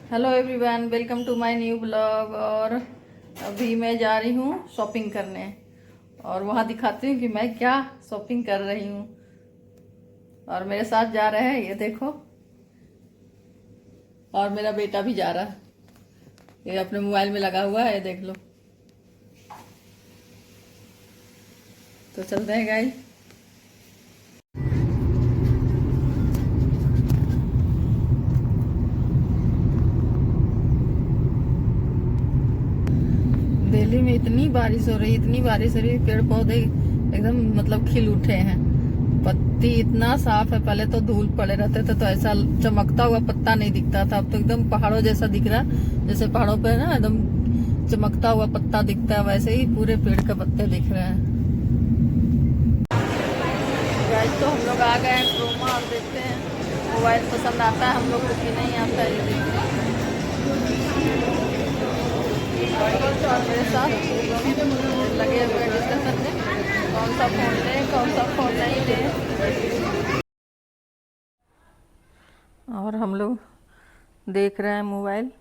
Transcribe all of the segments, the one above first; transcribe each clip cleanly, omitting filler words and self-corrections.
Hello everyone, welcome to my new blog. और अभी मैं जा रही हूँ शॉपिंग करने और वहाँ दिखाती हूँ कि मैं क्या शॉपिंग कर रही हूँ। और मेरे साथ जा रहे हैं, ये देखो। और मेरा बेटा भी जा रहा है, ये अपने मोबाइल में लगा हुआ है, ये देख लो। तो चलते हैं गाइस। दिल्ली में इतनी बारिश हो रही, इतनी बारिश हो रही, पेड़ पौधे एकदम मतलब खिल उठे हैं। पत्ती इतना साफ है, पहले तो धूल पड़े रहते थे तो ऐसा चमकता हुआ पत्ता नहीं दिखता था, अब तो एकदम पहाड़ों जैसा दिख रहा है। जैसे पहाड़ों पे ना एकदम चमकता हुआ पत्ता दिखता है, वैसे ही पूरे पेड़ के पत्ते दिख रहे हैं। गाइस, तो हम लोग आ गए हैं क्रोमा और देखते हैं मोबाइल पसंद आता है हम लोग को कि नहीं आता है, ये देखते हैं। और मेरे साथ ये दोनों लगे हुए डिस्कशन में कौन सा फ़ोन लें कौन सा फ़ोन नहीं लें। और हम लोग देख रहे हैं मोबाइल,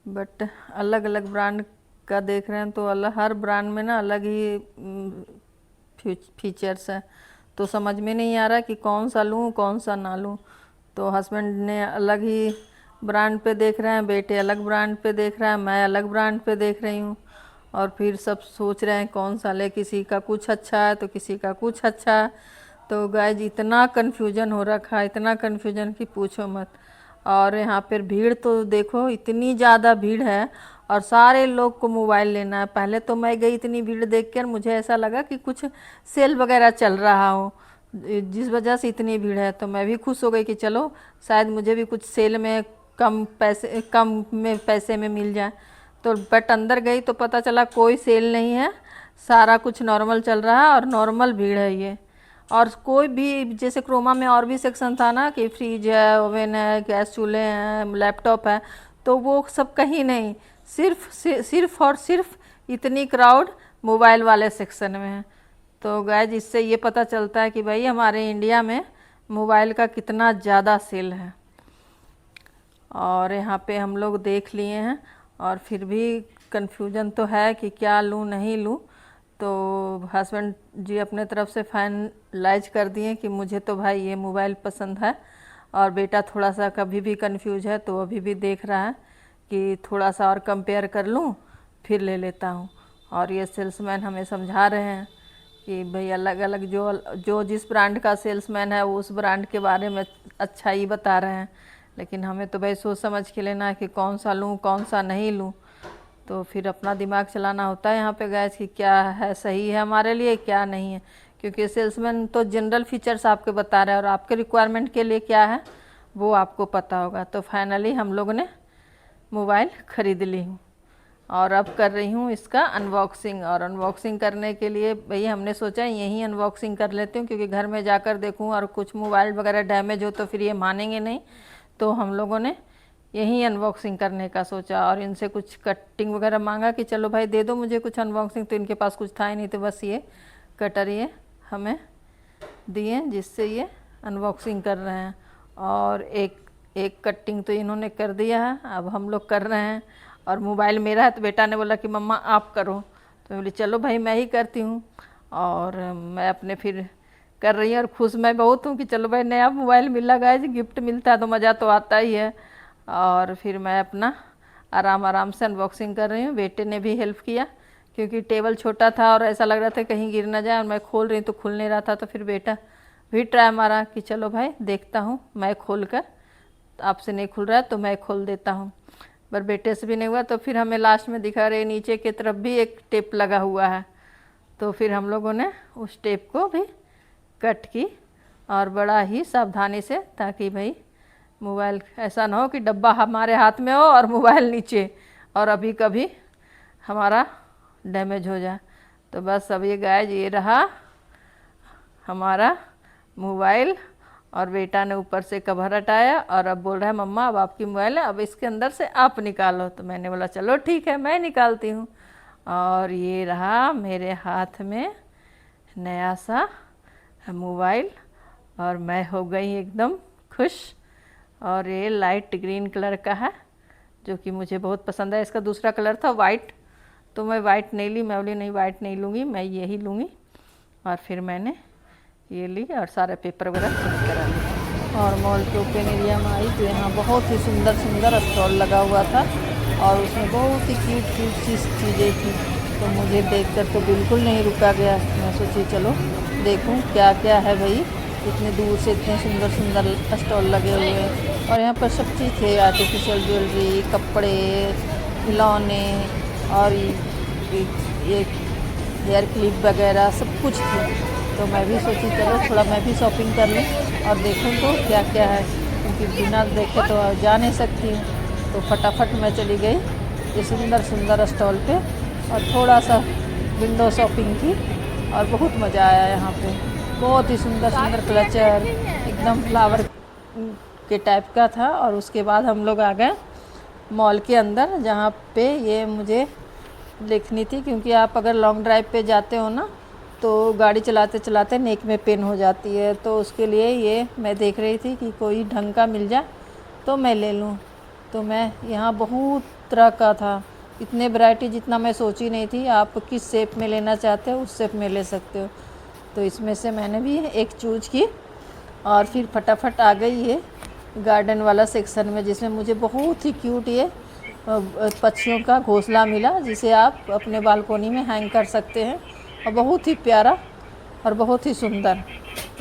बट अलग अलग ब्रांड का देख रहे हैं। तो हर ब्रांड में ना अलग ही फीचर्स हैं, तो समझ में नहीं आ रहा कि कौन सा लूँ कौन सा ना लूँ। तो हस्बैंड ने अलग ही ब्रांड पे देख रहे हैं, बेटे अलग ब्रांड पे देख रहे हैं, मैं अलग ब्रांड पे देख रही हूँ। और फिर सब सोच रहे हैं कौन सा ले, किसी का कुछ अच्छा है तो किसी का कुछ अच्छा है। तो गाइज इतना कन्फ्यूजन हो रखा है, इतना कन्फ्यूजन कि पूछो मत। और यहाँ पर भीड़ तो देखो, इतनी ज़्यादा भीड़ है और सारे लोग को मोबाइल लेना है। पहले तो मैं गई, इतनी भीड़ देखकर मुझे ऐसा लगा कि कुछ सेल वगैरह चल रहा हो, जिस वजह से इतनी भीड़ है। तो मैं भी खुश हो गई कि चलो शायद मुझे भी कुछ सेल में कम में पैसे में मिल जाए। तो बट अंदर गई तो पता चला कोई सेल नहीं है, सारा कुछ नॉर्मल चल रहा है और नॉर्मल भीड़ है ये। और कोई भी, जैसे क्रोमा में और भी सेक्शन था ना कि फ्रिज है, ओवन है, गैस चूल्हे हैं, लैपटॉप है, तो वो सब कहीं नहीं। सिर्फ और सिर्फ इतनी क्राउड मोबाइल वाले सेक्शन में है। तो गाइज इससे ये पता चलता है कि भाई हमारे इंडिया में मोबाइल का कितना ज़्यादा सेल है। और यहाँ पे हम लोग देख लिए हैं और फिर भी कन्फ्यूजन तो है कि क्या लूँ नहीं लूँ। तो हस्बैंड जी अपने तरफ से फाइनलाइज कर दिए कि मुझे तो भाई ये मोबाइल पसंद है। और बेटा थोड़ा सा कभी भी कंफ्यूज है तो अभी भी देख रहा है कि थोड़ा सा और कंपेयर कर लूँ फिर ले लेता हूँ। और ये सेल्समैन हमें समझा रहे हैं कि भाई अलग अलग जो जो जिस ब्रांड का सेल्समैन है वो उस ब्रांड के बारे में अच्छा ही बता रहे हैं, लेकिन हमें तो भाई सोच समझ के लेना है कि कौन सा लूँ कौन सा नहीं लूँ। तो फिर अपना दिमाग चलाना होता है यहाँ पे गैस कि क्या है सही है हमारे लिए क्या नहीं है, क्योंकि सेल्समैन तो जनरल फीचर्स आपके बता रहे हैं और आपके रिक्वायरमेंट के लिए क्या है वो आपको पता होगा। तो फाइनली हम लोगों ने मोबाइल ख़रीद ली हूँ और अब कर रही हूँ इसका अनबॉक्सिंग। और अनबॉक्सिंग करने के लिए भाई हमने सोचा यहीं अनबॉक्सिंग कर लेती हूँ, क्योंकि घर में जाकर देखूँ और कुछ मोबाइल वगैरह डैमेज हो तो फिर ये मानेंगे नहीं। तो हम लोगों ने यहीं अनबॉक्सिंग करने का सोचा और इनसे कुछ कटिंग वगैरह मांगा कि चलो भाई दे दो मुझे कुछ अनबॉक्सिंग। तो इनके पास कुछ था ही नहीं, तो बस ये कटर ये हमें दिए जिससे ये अनबॉक्सिंग कर रहे हैं। और एक एक कटिंग तो इन्होंने कर दिया है, अब हम लोग कर रहे हैं। और मोबाइल मेरा है तो बेटा ने बोला कि मम्मा आप करो, तो बोली चलो भाई मैं ही करती हूँ। और मैं अपने फिर कर रही हूँ और खुश मैं बहुत हूँ कि चलो भाई नया मोबाइल मिला, गाइस गिफ्ट मिलता है तो मज़ा तो आता ही है। और फिर मैं अपना आराम आराम से अनबॉक्सिंग कर रही हूँ। बेटे ने भी हेल्प किया क्योंकि टेबल छोटा था और ऐसा लग रहा था कहीं गिर ना जाए, और मैं खोल रही तो खुल नहीं रहा था। तो फिर बेटा भी ट्राई मारा कि चलो भाई देखता हूँ मैं खोल कर, आपसे नहीं खुल रहा है तो मैं खोल देता हूँ। पर बेटे से भी नहीं हुआ, तो फिर हमें लास्ट में दिखा रहे नीचे की तरफ भी एक टेप लगा हुआ है। तो फिर हम लोगों ने उस टेप को भी कट की और बड़ा ही सावधानी से, ताकि भाई मोबाइल ऐसा ना हो कि डब्बा हमारे हाथ में हो और मोबाइल नीचे और अभी कभी हमारा डैमेज हो जाए। तो बस अब ये गाइज ये रहा हमारा मोबाइल। और बेटा ने ऊपर से कवर हटाया और अब बोल रहा है मम्मा अब आपकी मोबाइल है, अब इसके अंदर से आप निकालो। तो मैंने बोला चलो ठीक है मैं निकालती हूँ। और ये रहा मेरे हाथ में नया सा मोबाइल और मैं हो गई एकदम खुश। और ये लाइट ग्रीन कलर का है, जो कि मुझे बहुत पसंद है। इसका दूसरा कलर था वाइट, तो मैं वाइट नहीं ली, मैं बोली नहीं वाइट नहीं लूँगी, मैं यही लूँगी। और फिर मैंने ये ली और सारे पेपर वगैरह चेक करा लिया। और मॉल के ओपन एरिया में आई तो यहाँ बहुत ही सुंदर सुंदर स्टॉल लगा हुआ था और उसमें बहुत ही क्यूट क्यूट चीज़ें थी। तो मुझे देखकर तो बिल्कुल नहीं रुका गया, मैं सोची चलो देखूं क्या क्या है भाई। इतने दूर से इतने सुंदर सुंदर स्टॉल लगे हुए हैं और यहाँ पर सब चीज़ थे, आर्टिफिशियल ज्वेलरी, कपड़े, खिलौने और ये हेयर क्लिप वगैरह सब कुछ थे। तो मैं भी सोची चलो थोड़ा मैं भी शॉपिंग कर लूँ और देखूँ तो क्या क्या है, क्योंकि बिना देखे तो जा नहीं सकती हूँ। तो फटाफट मैं चली गई ये सुंदर सुंदर स्टॉल पे और थोड़ा सा विंडो शॉपिंग की और बहुत मज़ा आया यहाँ पे। बहुत ही सुंदर सुंदर क्लचर एकदम फ्लावर के टाइप का था। और उसके बाद हम लोग आ गए मॉल के अंदर, जहाँ पे ये मुझे देखनी थी, क्योंकि आप अगर लॉन्ग ड्राइव पे जाते हो ना तो गाड़ी चलाते चलाते नेक में पेन हो जाती है। तो उसके लिए ये मैं देख रही थी कि कोई ढंग का मिल जाए तो मैं ले लूँ। तो मैं यहाँ बहुत तरह का था, इतने वैरायटी जितना मैं सोची नहीं थी। आप किस शेप में लेना चाहते हो उस शेप में ले सकते हो। तो इसमें से मैंने भी एक चूज की और फिर फटाफट आ गई ये गार्डन वाला सेक्शन में, जिसमें मुझे बहुत ही क्यूट ये पक्षियों का घोंसला मिला, जिसे आप अपने बालकोनी में हैंग कर सकते हैं और बहुत ही प्यारा और बहुत ही सुंदर।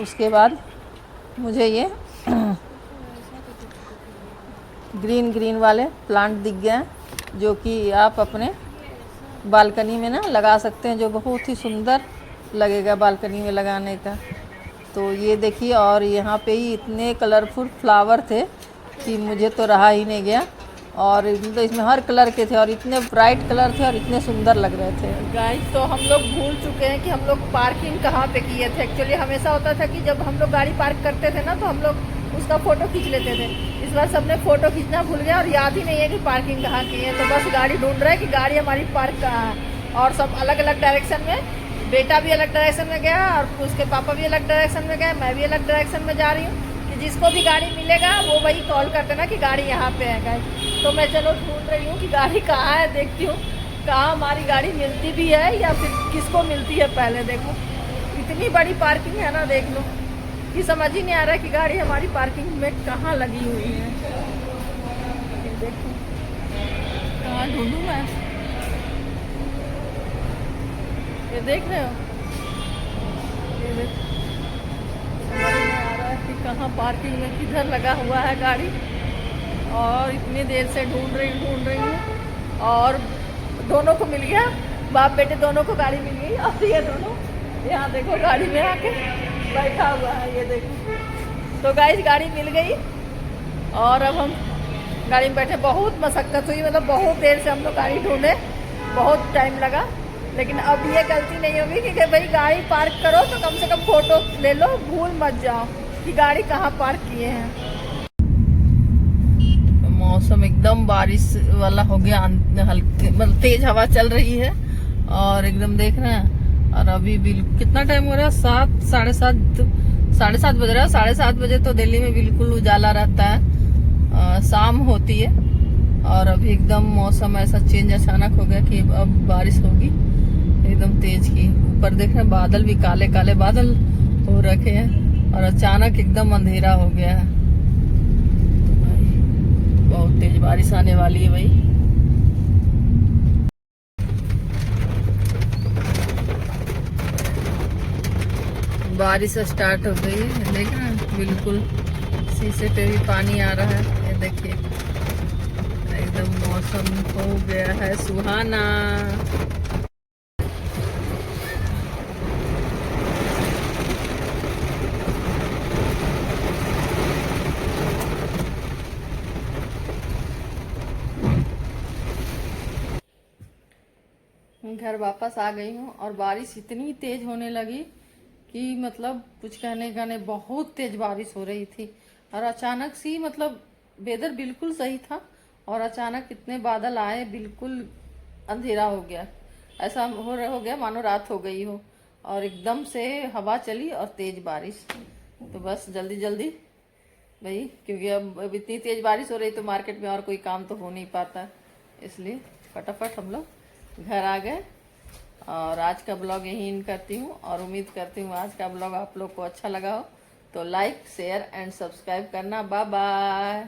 उसके बाद मुझे ये ग्रीन ग्रीन वाले प्लांट दिख गए, जो कि आप अपने बालकनी में ना लगा सकते हैं, जो बहुत ही सुंदर लगेगा बालकनी में लगाने का। तो ये देखिए, और यहाँ पे ही इतने कलरफुल फ्लावर थे कि मुझे तो रहा ही नहीं गया। और तो इसमें हर कलर के थे और इतने ब्राइट कलर थे और इतने सुंदर लग रहे थे। गाइस तो हम लोग भूल चुके हैं कि हम लोग पार्किंग कहाँ पे किए थे। एक्चुअली हमेशा होता था कि जब हम लोग गाड़ी पार्क करते थे ना तो हम लोग उसका फ़ोटो खींच लेते थे। इस बार सबने फ़ोटो खींचना भूल गया और याद ही नहीं है कि पार्किंग कहाँ की है। तो बस गाड़ी ढूंढ रहा है कि गाड़ी हमारी पार्क कहाँ है। और सब अलग अलग डायरेक्शन में, बेटा भी अलग डायरेक्शन में गया और उसके पापा भी अलग डायरेक्शन में गए, मैं भी अलग डायरेक्शन में जा रही हूँ। कि जिसको भी गाड़ी मिलेगा वो वही कॉल कर देना कि गाड़ी यहाँ पे है गाइस। तो मैं चलो ढूंढ रही हूँ कि गाड़ी कहाँ है, देखती हूँ कहाँ हमारी गाड़ी मिलती भी है या फिर किसको मिलती है। पहले देखो इतनी बड़ी पार्किंग है ना, देख लो कि समझ ही नहीं आ रहा है कि गाड़ी हमारी पार्किंग में कहाँ लगी हुई है। देखो कहाँ ढूंढूँ मैं, ये देख रहे हो, ये देखो समझ नहीं आ रहा है कि कहाँ पार्किंग में किधर लगा हुआ है गाड़ी। और इतनी देर से ढूंढ रही हूँ और दोनों को मिल गया, बाप बेटे दोनों को गाड़ी मिल गई। अब ये दोनों यहाँ देखो गाड़ी में आके बैठा हुआ है, ये देखो। तो गाइस गाड़ी मिल गई और अब हम गाड़ी में बैठे। बहुत मशक्क़त हुई, मतलब बहुत देर से हम लोग गाड़ी ढूंढे, बहुत टाइम लगा। लेकिन अब ये गलती नहीं होगी कि भाई गाड़ी पार्क करो तो कम से कम फ़ोटो ले लो, भूल मत जाओ कि गाड़ी कहाँ पार्क किए हैं। मौसम एकदम बारिश वाला हो गया, हल्की मतलब तेज हवा चल रही है और एकदम देख रहे हैं। और अभी बिल्कुल कितना टाइम हो रहा है, 7 साढ़े सात बज रहा है। 7:30 बजे तो दिल्ली में बिल्कुल उजाला रहता है, शाम होती है। और अभी एकदम मौसम ऐसा चेंज अचानक हो गया कि अब बारिश होगी एकदम तेज की। ऊपर देख रहे हैं बादल भी काले काले बादल हो रखे हैं और अचानक एकदम अंधेरा हो गया है। बहुत तेज बारिश आने वाली है भाई। बारिश स्टार्ट हो गई है, देख रहे हैं बिल्कुल शीशे पे भी पानी आ रहा है। ये देखिए एकदम मौसम हो गया है सुहाना। घर वापस आ गई हूँ और बारिश इतनी तेज होने लगी कि मतलब कुछ कहने का नहीं, बहुत तेज बारिश हो रही थी। और अचानक सी मतलब वेदर बिल्कुल सही था और अचानक इतने बादल आए, बिल्कुल अंधेरा हो गया। ऐसा हो गया मानो रात हो गई हो। और एकदम से हवा चली और तेज बारिश। तो बस जल्दी जल्दी भाई, क्योंकि अब इतनी तेज बारिश हो रही तो मार्केट में और कोई काम तो हो नहीं पाता, इसलिए फटाफट हम लोग घर आ गए। और आज का ब्लॉग यहीं इन करती हूँ, और उम्मीद करती हूँ आज का ब्लॉग आप लोग को अच्छा लगा हो। तो लाइक शेयर एंड सब्सक्राइब करना। Bye bye.